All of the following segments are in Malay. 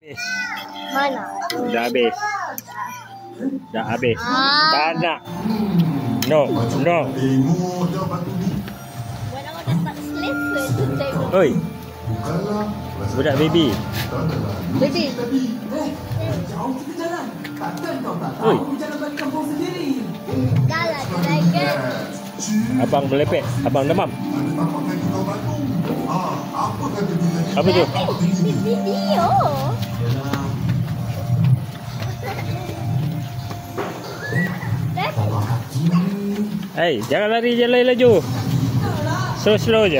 Mana? Dah habis. Dah habis. Tak nak. No. Buat awak dah tak selesa tu tengok. Oi. Budak baby. Baby. Oi. Jalan dragon. Abang melepek. Abang demam. Apa tu? Video. Hey, jangan lari, jalan laju. Slow je.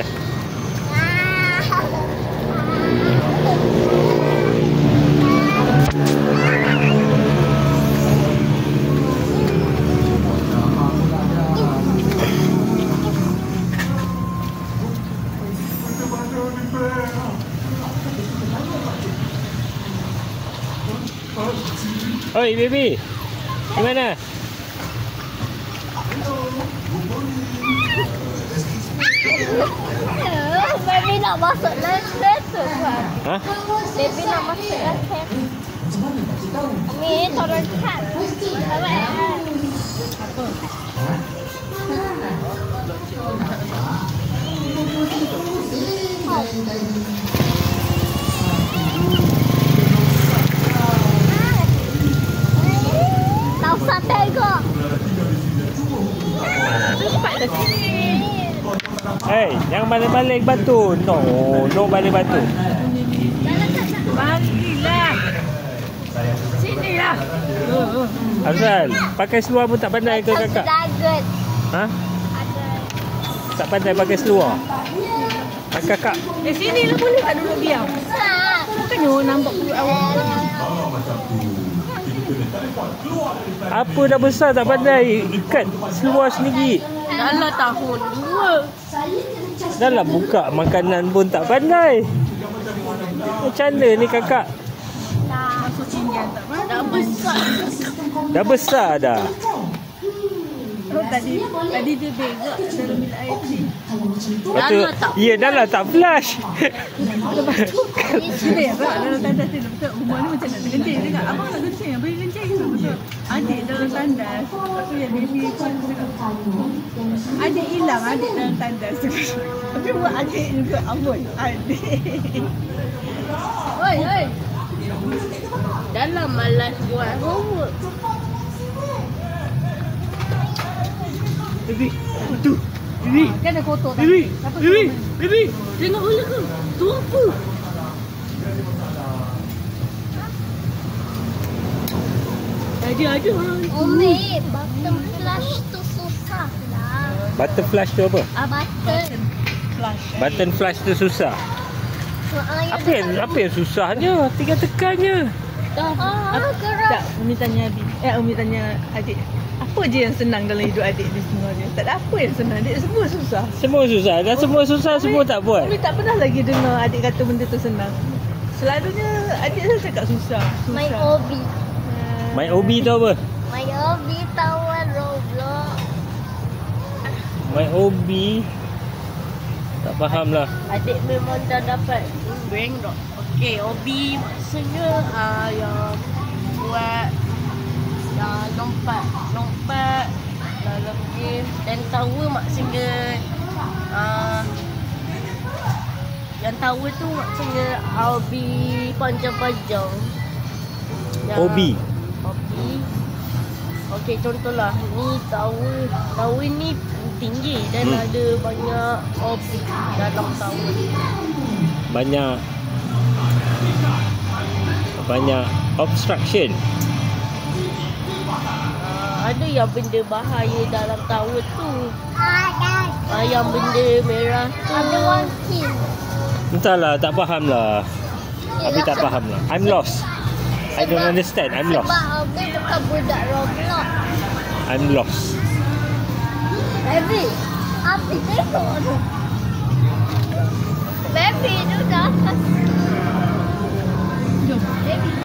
Oi, baby. Gimana? Baby nak masuk lesson tu. Ha? Baby nak masuk lesson. Ni turun kat. Tak usah tengok. Cepat dah sini. Hey, jangan balik-balik batu. No balik batu. Balilah. Sini lah. Afzal, pakai seluar pun tak pandai ke kakak? Dragon. Ha? Ada. Tak pandai pakai seluar? Kakak. Sini lah boleh tak duduk diam? Bukannya nampak perut awak. Apa dah besar tak pandai ikat seluar sendiri? Dah lah tahun 2. Dah lah buka makanan pun tak pandai. Macam mana ni kakak? Masuk sini tak apa. Dah besar. Dah besar dah. Oh, tadi dia berak dalam bilik air ni. Lepas tu, ya dah lah tak flush. Dia berak dalam tandas ni. Betul, rumah ni macam nak terkencing. Dia cakap, abang nak kencing. Abang kencing ke? Betul. Adik dalam tandas. Lepas tu yang baby pun cakap, adik hilang adik dalam tandas. Tapi buat adik juga. Amboi, adik. Oi. Dalam malas buat homework. Baby, tu. Baby, kan ada kotor tak? Baby. Tengok bola ke? Tu apa? Tadi ada. Umi, button flash tu susah lah. Button flash tu apa? Button. Flash. Button flash tu susah. Apa yang susahnya? Tinggal tekan je. Gerak. Tak, Umi tanya Abi. Umi tanya adik. Apa je yang senang dalam hidup adik ni semua dia? Tak ada apa yang senang. Adik semua susah. Semua susah. Dah semua susah, semua tak buat. Umi tak pernah lagi dengar adik kata benda tu senang. Selalunya adik saya cakap susah. Main obi. Main obi tu apa? Main obi tawan Roblox. Main obi. Tak faham lah. Adik memang dah dapat rank dok. Okey, hobi maksudnya yang buat lompat dalam game dan tower maksudnya yang tower tu maksudnya hobi panjang-panjang. Hobi. Okey, contohlah ni tower ni tinggi dan ada banyak objek dalam tower. Banyak obstruction. Ada yang benda bahaya dalam tower tu. Yang benda merah tu. Ada one kill. Entahlah, tak faham lah. Abi tak faham lah. I'm lost. I don't understand. I'm lost. Sebab Abi bukan budak Roblox. I'm lost. Baby, Abi tengok tu. Baby tu dah atas. Jom.